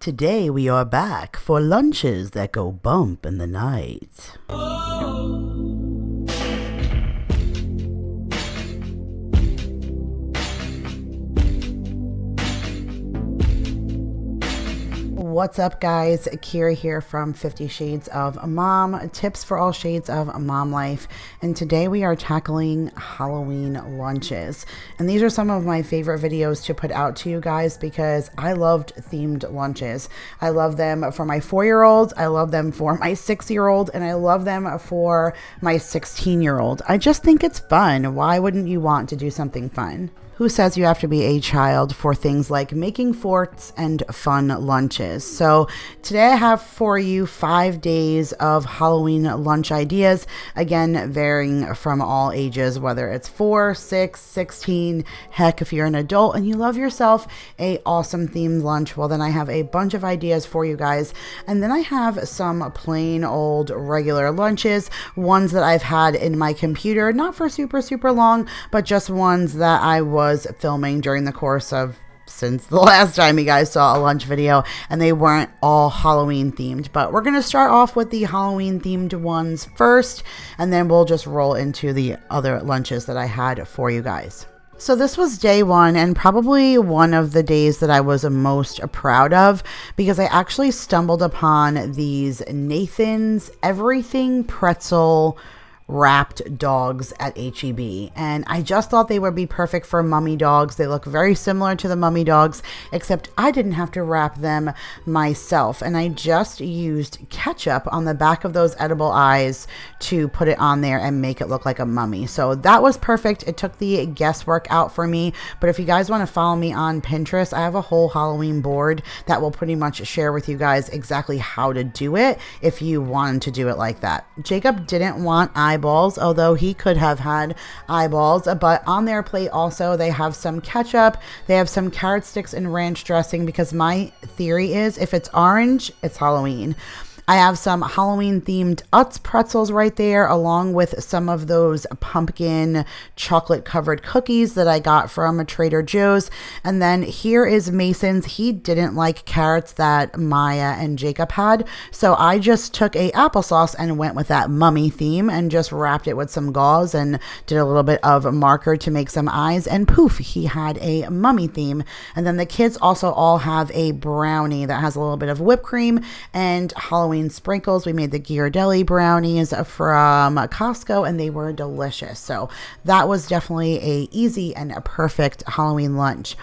Today we are back for lunches that go bump in the night. What's up, guys? Kira here from 50 Shades of Mom, tips for all shades of mom life. And today we are tackling Halloween lunches. And these are some of my favorite videos to put out to you guys because I loved themed lunches. I love them for my 4-year-old, I love them for my 6-year-old, and I love them for my 16-year-old. I just think it's fun. Why wouldn't you want to do something fun? Who says you have to be a child for things like making forts and fun lunches? So today I have for you 5 days of Halloween lunch ideas, again, varying from all ages, whether it's 4, 6, 16, heck, if you're an adult and you love yourself a awesome themed lunch, well, then I have a bunch of ideas for you guys. And then I have some plain old regular lunches, ones that I've had in my computer, not for super long, but just ones that I was filming during the course of since the last time you guys saw a lunch video, and they weren't all Halloween themed. But we're going to start off with the Halloween themed ones first, and then we'll just roll into the other lunches that I had for you guys. So this was day one, and probably one of the days that I was most proud of because I actually stumbled upon these Nathan's Everything Pretzel wrapped dogs at HEB, and I just thought they would be perfect for mummy dogs. They look very similar to the mummy dogs, except I didn't have to wrap them myself, and I just used ketchup on the back of those edible eyes to put it on there and make it look like a mummy. So that was perfect. It took the guesswork out for me. But if you guys want to follow me on Pinterest, I have a whole Halloween board that will pretty much share with you guys exactly how to do it if you wanted to do it like that. Jacob didn't want eyeballs, although he could have had eyeballs, but on their plate also they have some ketchup, they have some carrot sticks and ranch dressing, because my theory is if it's orange, it's Halloween. I have some Halloween themed Utz pretzels right there, along with some of those pumpkin chocolate covered cookies that I got from Trader Joe's. And then here is Mason's. He didn't like carrots that Maya and Jacob had, so I just took a applesauce and went with that mummy theme and just wrapped it with some gauze and did a little bit of marker to make some eyes, and poof, he had a mummy theme. And then the kids also all have a brownie that has a little bit of whipped cream and Halloween sprinkles. We made the Ghirardelli brownies from Costco, and they were delicious. So that was definitely a easy and a perfect Halloween lunch.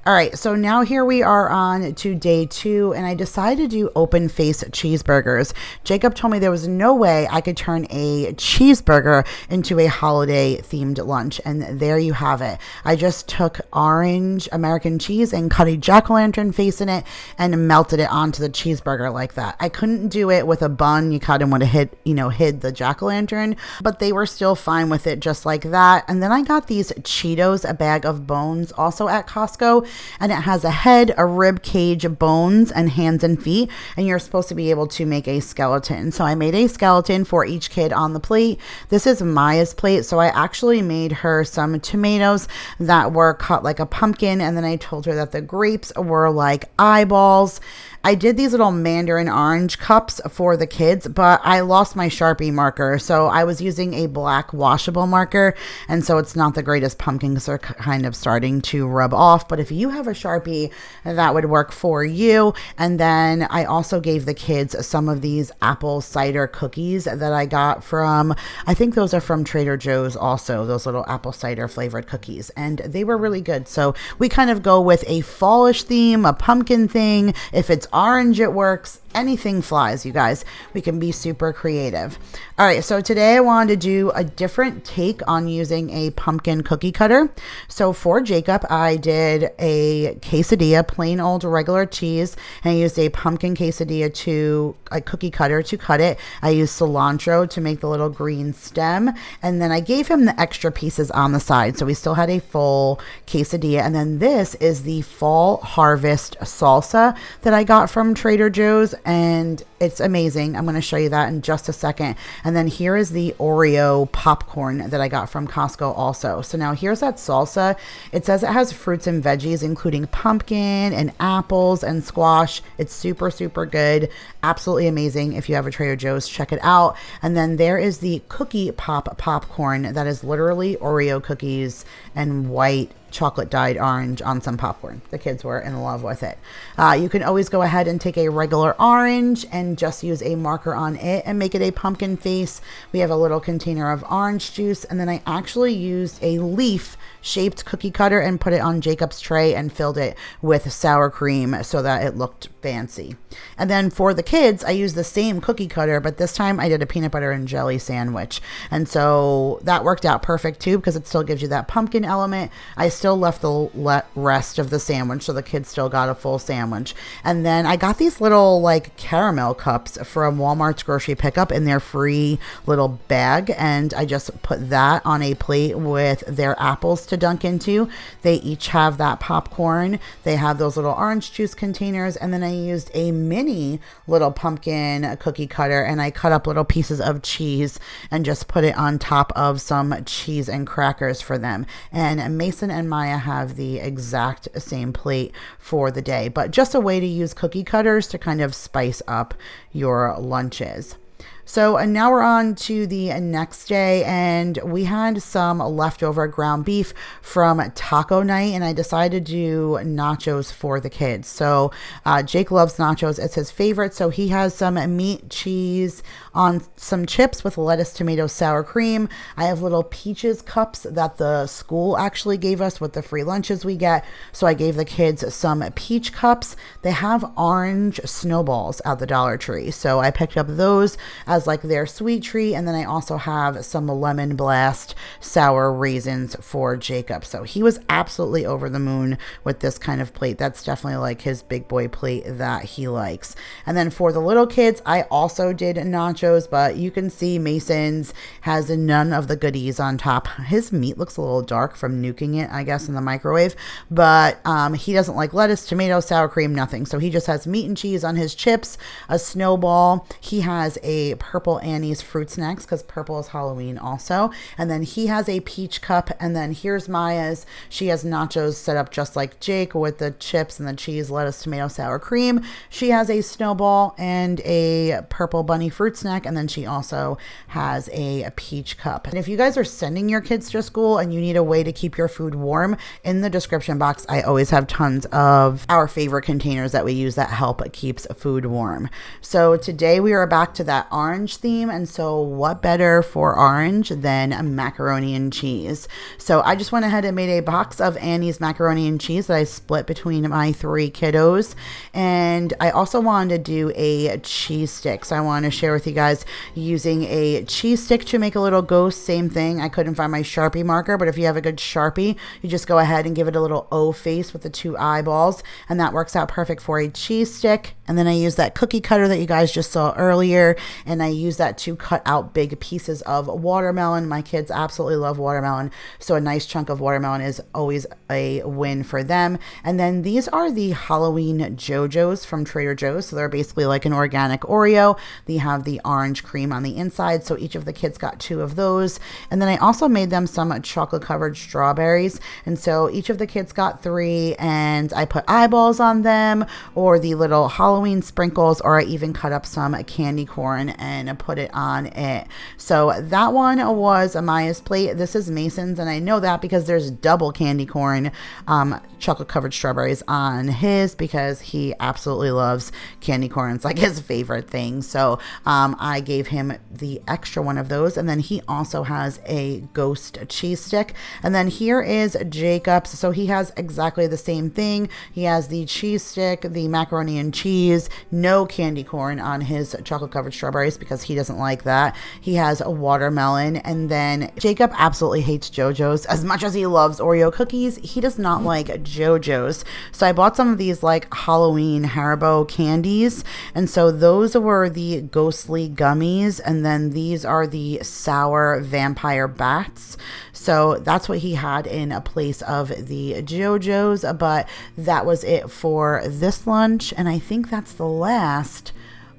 All right, so now here we are on to day 2, and I decided to do open face cheeseburgers. Jacob told me there was no way I could turn a cheeseburger into a holiday themed lunch, and there you have it. I just took orange American cheese and cut a jack-o'-lantern face in it and melted it onto the cheeseburger like that. I couldn't do it with a bun. You kind of would have hid the jack-o'-lantern, but they were still fine with it just like that. And then I got these Cheetos, a bag of bones, also at Costco. And it has a head, a rib cage, bones, and hands and feet. And you're supposed to be able to make a skeleton. So I made a skeleton for each kid on the plate. This is Maya's plate. So I actually made her some tomatoes that were cut like a pumpkin. And then I told her that the grapes were like eyeballs. I did these little mandarin orange cups for the kids, but I lost my Sharpie marker. So I was using a black washable marker. And so it's not the greatest. Pumpkins are kind of starting to rub off. But if you have a Sharpie, that would work for you. And then I also gave the kids some of these apple cider cookies that I got from, I think those are from Trader Joe's also, those little apple cider flavored cookies. And they were really good. So we kind of go with a fallish theme, a pumpkin thing. If it's orange, it works. Anything flies, you guys. We can be super creative. All right, so today I wanted to do a different take on using a pumpkin cookie cutter. So for Jacob, I did a quesadilla, plain old regular cheese, and I used a pumpkin quesadilla to a cookie cutter to cut it. I used cilantro to make the little green stem, and then I gave him the extra pieces on the side. So we still had a full quesadilla. And then this is the fall harvest salsa that I got got from Trader Joe's, and it's amazing. I'm going to show you that in just a second. And then here is the Oreo popcorn that I got from Costco also. So now here's that salsa. It says it has fruits and veggies, including pumpkin and apples and squash. It's super, super good. Absolutely amazing. If you have a Trader Joe's, check it out. And then there is the cookie pop popcorn that is literally Oreo cookies and white chocolate dyed orange on some popcorn. The kids were in love with it. You can always go ahead and take a regular orange and just use a marker on it and make it a pumpkin face. We have a little container of orange juice, and then I actually used a leaf shaped cookie cutter and put it on Jacob's tray and filled it with sour cream so that it looked fancy. And then for the kids, I used the same cookie cutter, but this time I did a peanut butter and jelly sandwich. And so that worked out perfect too, because it still gives you that pumpkin element. I still left the rest of the sandwich, so the kids still got a full sandwich. And then I got these little like caramel cups from Walmart's grocery pickup in their free little bag, and I just put that on a plate with their apples to dunk into. They each have that popcorn. They have those little orange juice containers, and then I used a mini little pumpkin cookie cutter, and I cut up little pieces of cheese and just put it on top of some cheese and crackers for them. And Mason and Maya have the exact same plate for the day, but just a way to use cookie cutters to kind of spice up your lunches. So and now we're on to the next day, and we had some leftover ground beef from taco night, and I decided to do nachos for the kids. So Jake loves nachos. It's his favorite. So he has some meat, cheese on some chips with lettuce, tomato, sour cream. I have little peaches cups that the school actually gave us with the free lunches we get. So I gave the kids some peach cups. They have orange snowballs at the Dollar Tree. So I picked up those as like their sweet treat. And then I also have some lemon blast sour raisins for Jacob. So he was absolutely over the moon with this kind of plate. That's definitely like his big boy plate that he likes. And then for the little kids, I also did nachos, but you can see Mason's has none of the goodies on top. His meat looks a little dark from nuking it, I guess, in the microwave, but he doesn't like lettuce, tomato, sour cream, nothing. So he just has meat and cheese on his chips, a snowball. He has a purple Annie's fruit snacks because purple is Halloween also. And then he has a peach cup. And then here's Maya's. She has nachos set up just like Jake with the chips and the cheese, lettuce, tomato, sour cream. She has a snowball and a purple bunny fruit snack. And then she also has a peach cup. And if you guys are sending your kids to school and you need a way to keep your food warm, in the description box, I always have tons of our favorite containers that we use that help keeps food warm. So today we are back to that orange theme. And so what better for orange than macaroni and cheese? So I just went ahead and made a box of Annie's macaroni and cheese that I split between my 3 kiddos. And I also wanted to do a cheese stick. So I want to share with you guys using a cheese stick to make a little ghost. Same thing. I couldn't find my Sharpie marker, but if you have a good Sharpie, you just go ahead and give it a little O face with the 2 eyeballs. And that works out perfect for a cheese stick. And then I use that cookie cutter that you guys just saw earlier, and I use that to cut out big pieces of watermelon. My kids absolutely love watermelon, so a nice chunk of watermelon is always a win for them. And then these are the Halloween JoJo's from Trader Joe's. So they're basically like an organic Oreo. They have the orange cream on the inside, so each of the kids got 2 of those. And then I also made them some chocolate covered strawberries, and so each of the kids got 3, and I put eyeballs on them, or the little Halloween sprinkles, or I even cut up some candy corn and put it on it. So that one was Amaya's plate. This is Mason's, and I know that because there's double candy corn chocolate covered strawberries on his, because he absolutely loves candy corn. It's like his favorite thing. So I gave him the extra one of those, and then he also has a ghost cheese stick. And then here is Jacob's. So he has exactly the same thing. He has the cheese stick, the macaroni and cheese, no candy corn on his chocolate covered strawberries because he doesn't like that. He has a watermelon. And then Jacob absolutely hates JoJo's. As much as he loves Oreo cookies, he does not like JoJo's. So I bought some of these like Halloween Haribo candies, and so those were the ghostly gummies, and then these are the sour vampire bats. So that's what he had in a place of the JoJo's, but that was it for this lunch. And I think that's the last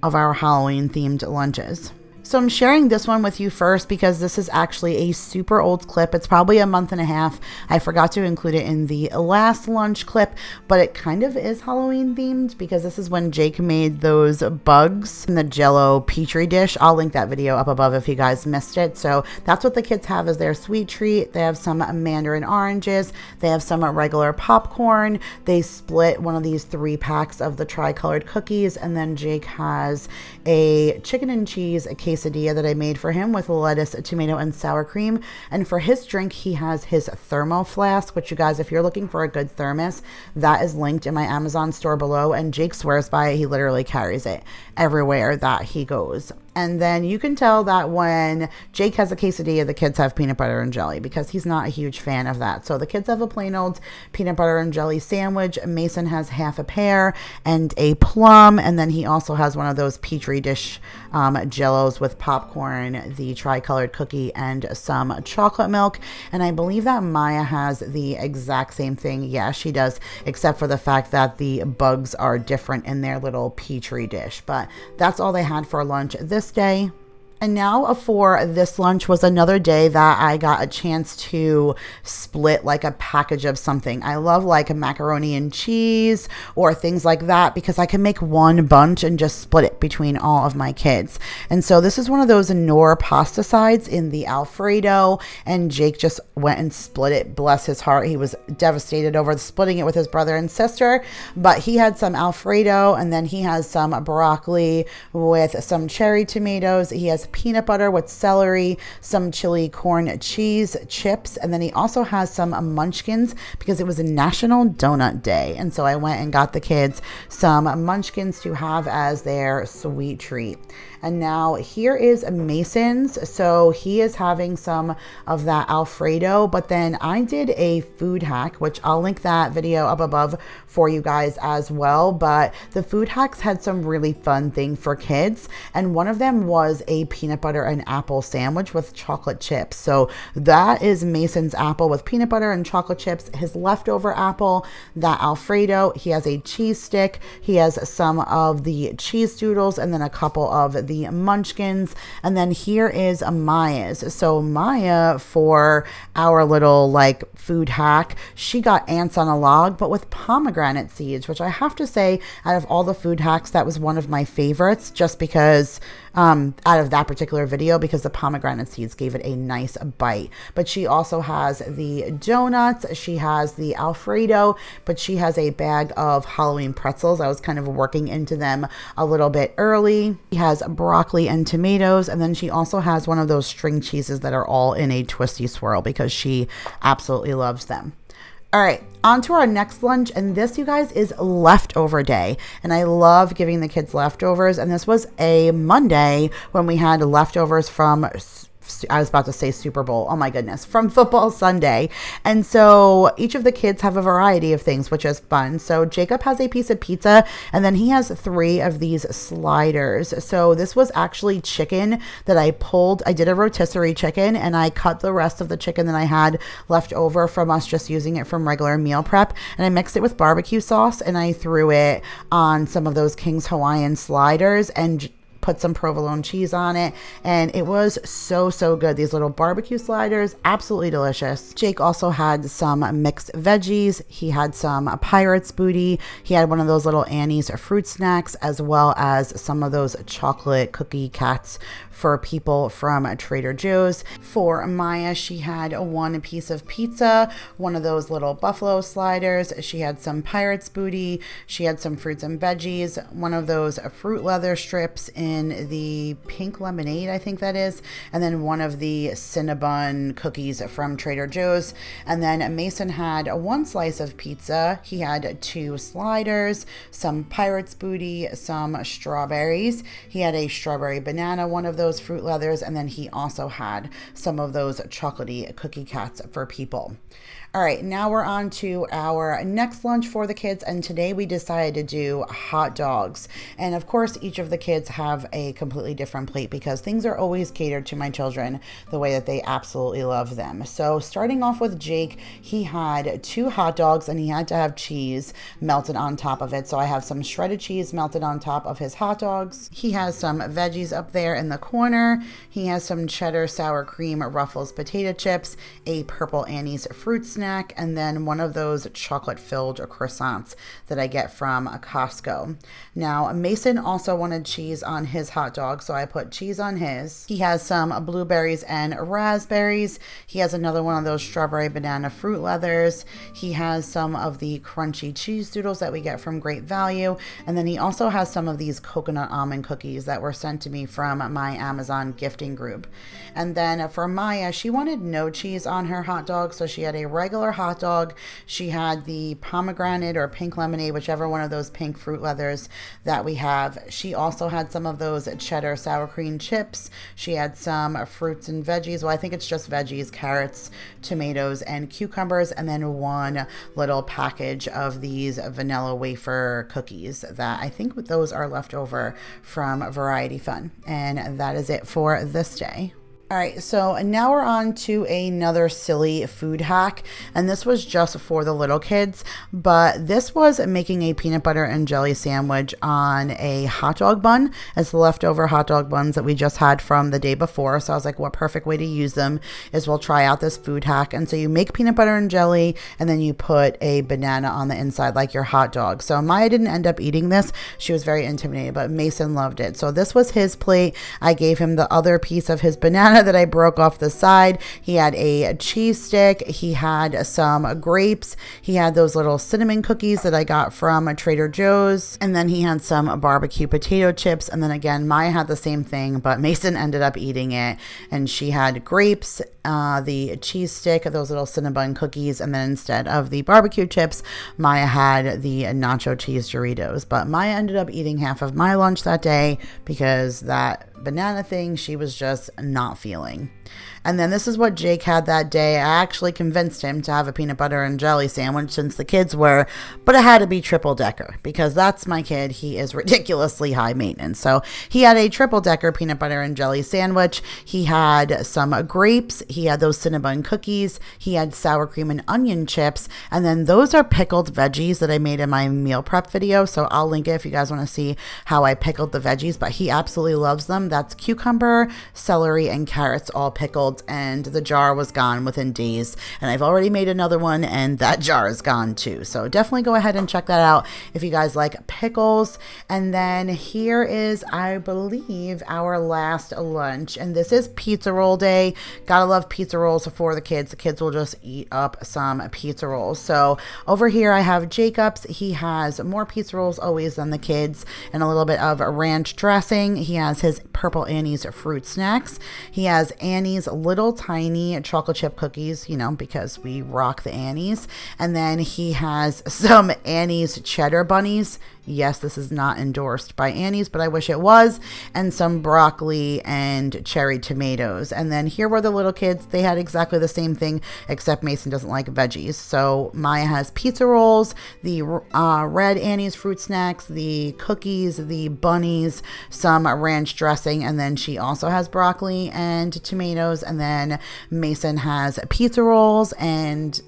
of our Halloween themed lunches. So I'm sharing this one with you first because this is actually a super old clip. It's probably a month and a half. I forgot to include it in the last lunch clip, but it kind of is Halloween themed because this is when Jake made those bugs in the Jello Petri dish. I'll link that video up above if you guys missed it. So that's what the kids have as their sweet treat. They have some mandarin oranges. They have some regular popcorn. They split one of these 3 packs of the tri-colored cookies, and then Jake has a chicken and cheese quesadilla that I made for him with lettuce, tomato, and sour cream. And for his drink, he has his thermo flask, which, you guys, if you're looking for a good thermos, that is linked in my Amazon store below. And Jake swears by it. He literally carries it everywhere that he goes. And then you can tell that when Jake has a quesadilla, the kids have peanut butter and jelly because he's not a huge fan of that. So the kids have a plain old peanut butter and jelly sandwich. Mason has half a pear and a plum. And then he also has one of those Petri dish Jellos with popcorn, the tri-colored cookie, and some chocolate milk. And I believe that Maya has the exact same thing. Yeah, she does, except for the fact that the bugs are different in their little Petri dish. But that's all they had for lunch this day. And now for this lunch was another day that I got a chance to split like a package of something. I love like macaroni and cheese or things like that because I can make one bunch and just split it between all of my kids. And so this is one of those Knorr pasta sides in the Alfredo, and Jake just went and split it. Bless his heart. He was devastated over splitting it with his brother and sister, but he had some Alfredo, and then he has some broccoli with some cherry tomatoes. He has peanut butter with celery, some chili corn cheese chips, and then he also has some munchkins because it was a National Donut Day. And so I went and got the kids some munchkins to have as their sweet treat. And now here is Mason's. So he is having some of that Alfredo, but then I did a food hack, which I'll link that video up above for you guys as well. But the food hacks had some really fun thing for kids. And one of them was a peanut butter and apple sandwich with chocolate chips. So that is Mason's apple with peanut butter and chocolate chips. His leftover apple, that Alfredo, he has a cheese stick. He has some of the cheese doodles and then a couple of the munchkins. And then here is Maya's. So Maya, for our little like food hack, she got ants on a log, but with pomegranate seeds, which I have to say, out of all the food hacks, that was one of my favorites, just because out of that particular video, because the pomegranate seeds gave it a nice bite. But she also has the donuts, she has the Alfredo, but she has a bag of Halloween pretzels. I was kind of working into them a little bit early. She has broccoli and tomatoes, and then she also has one of those string cheeses that are all in a twisty swirl because she absolutely loves them. All right, on to our next lunch, and this, you guys, is leftover day, and I love giving the kids leftovers, and this was a Monday when we had leftovers from, I was about to say Super Bowl, oh my goodness, from Football Sunday. And so each of the kids have a variety of things, which is fun. So Jacob has a piece of pizza, and then he has 3 of these sliders. So this was actually chicken that I pulled. I did a rotisserie chicken, and I cut the rest of the chicken that I had left over from us just using it from regular meal prep, and I mixed it with barbecue sauce, and I threw it on some of those King's Hawaiian sliders and put some provolone cheese on it, and it was so good. These little barbecue sliders, absolutely delicious. Jake also had some mixed veggies. He had some pirate's booty. He had one of those little Annie's fruit snacks, as well as some of those chocolate cookie cats for people from Trader Joe's. For Maya, she had 1 piece of pizza, one of those little buffalo sliders. She had some pirate's booty. She had some fruits and veggies, one of those fruit leather strips in the pink lemonade, I think that is, and then one of the Cinnabon cookies from Trader Joe's. And then Mason had 1 slice of pizza. He had 2 sliders, some pirate's booty, some strawberries. He had a strawberry banana, one of those fruit leathers, and then he also had some of those chocolatey cookie cats for people. All right, now we're on to our next lunch for the kids, and today we decided to do hot dogs. And of course, each of the kids have a completely different plate because things are always catered to my children the way that they absolutely love them. So starting off with Jake, he had 2 hot dogs and he had to have cheese melted on top of it. So I have some shredded cheese melted on top of his hot dogs. He has some veggies up there in the corner. He has some cheddar sour cream Ruffles potato chips, a purple Annie's fruit snack, and then one of those chocolate-filled croissants that I get from Costco. Now, Mason also wanted cheese on his hot dog, so I put cheese on his. He has some blueberries and raspberries. He has another one of those strawberry banana fruit leathers. He has some of the crunchy cheese doodles that we get from Great Value, and then he also has some of these coconut almond cookies that were sent to me from my Amazon gifting group. And then for Maya, she wanted no cheese on her hot dog, so she had a regular hot dog. She had the pomegranate or pink lemonade, whichever one of those pink fruit leathers that we have. She also had some of those cheddar sour cream chips. She had some fruits and veggies. Well, I think it's just veggies, carrots, tomatoes, and cucumbers, and then one little package of these vanilla wafer cookies that I think those are left over from Variety Fun. And that is it for this day. All right, so now we're on to another silly food hack, and this was just for the little kids, but this was making a peanut butter and jelly sandwich on a hot dog bun as the leftover hot dog buns that we just had from the day before. So I was like, what perfect way to use them is we'll try out this food hack. And so you make peanut butter and jelly, and then you put a banana on the inside like your hot dog. So Maya didn't end up eating this. She was very intimidated, but Mason loved it. So this was his plate. I gave him the other piece of his banana that I broke off the side. He had a cheese stick. He had some grapes. He had those little cinnamon cookies that I got from Trader Joe's. And then he had some barbecue potato chips. And then again, Maya had the same thing, but Mason ended up eating it. And she had grapes, the cheese stick, those little cinnamon cookies. And then instead of the barbecue chips, Maya had the nacho cheese Doritos. But Maya ended up eating half of my lunch that day because that banana thing she was just not feeling. And then this is what Jake had that day. I actually convinced him to have a peanut butter and jelly sandwich since the kids were, but it had to be triple decker because that's my kid. He is ridiculously high maintenance. So he had a triple decker peanut butter and jelly sandwich. He had some grapes. He had those cinnamon cookies. He had sour cream and onion chips. And then those are pickled veggies that I made in my meal prep video. So I'll link it if you guys want to see how I pickled the veggies, but he absolutely loves them. That's cucumber, celery, and carrots all pickled, and the jar was gone within days. And I've already made another one, and that jar is gone too. So definitely go ahead and check that out if you guys like pickles. And then here is, I believe, our last lunch, and this is pizza roll day. Gotta love pizza rolls for the kids. The kids will just eat up some pizza rolls. So over here I have Jacob's. He has more pizza rolls always than the kids, and a little bit of ranch dressing. He has his purple Annie's fruit snacks. He has Annie's little tiny chocolate chip cookies, you know, because we rock the Annie's. And then he has some Annie's cheddar bunnies. Yes, this is not endorsed by Annie's, but I wish it was. And some broccoli and cherry tomatoes. And then here were the little kids. They had exactly the same thing, except Mason doesn't like veggies. So Maya has pizza rolls, the red Annie's fruit snacks, the cookies, the bunnies, some ranch dressing, and then she also has broccoli and tomatoes. And then Mason has pizza rolls and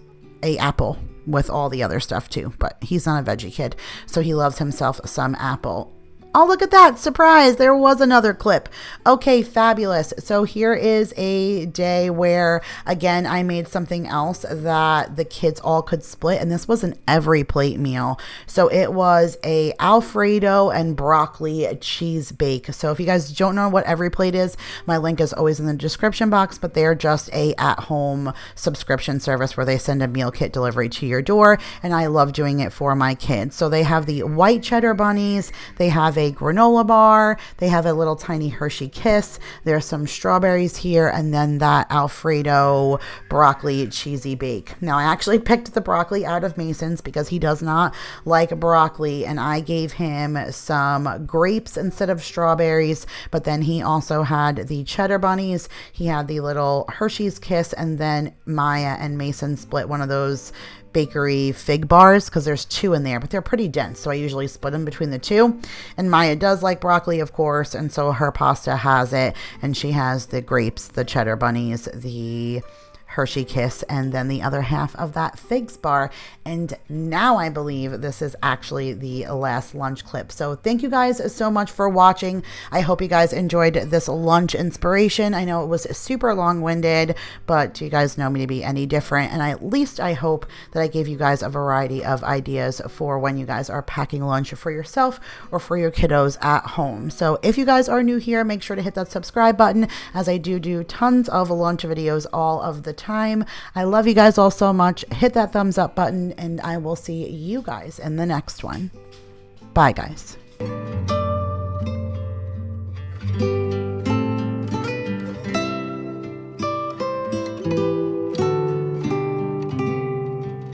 an apple with all the other stuff too, but he's not a veggie kid, so he loves himself some apple. Oh, look at that. Surprise. There was another clip. Okay, fabulous. So here is a day where, again, I made something else that the kids all could split. And this was an every plate meal. So it was a Alfredo and broccoli cheese bake. So if you guys don't know what every plate is, my link is always in the description box, but they're just a at-home subscription service where they send a meal kit delivery to your door. And I love doing it for my kids. So they have the white cheddar bunnies. They have a granola bar. They have a little tiny Hershey Kiss. There's some strawberries here, and then that Alfredo broccoli cheesy bake. Now, I actually picked the broccoli out of Mason's because he does not like broccoli, and I gave him some grapes instead of strawberries, but then he also had the cheddar bunnies. He had the little Hershey's Kiss, and then Maya and Mason split one of those bakery fig bars because there's 2 in there, but they're pretty dense, so I usually split them between the 2. And Maya does like broccoli, of course, and so her pasta has it, and she has the grapes, the cheddar bunnies, the Hershey Kiss, and then the other half of that figs bar. And now I believe this is actually the last lunch clip. So thank you guys so much for watching. I hope you guys enjoyed this lunch inspiration. I know it was super long-winded, but you guys know me to be any different, and at least I hope that I gave you guys a variety of ideas for when you guys are packing lunch for yourself or for your kiddos at home. So if you guys are new here, make sure to hit that subscribe button, as I do tons of lunch videos all of the time. I love you guys all so much. Hit that thumbs up button, and I will see you guys in the next one. Bye, guys.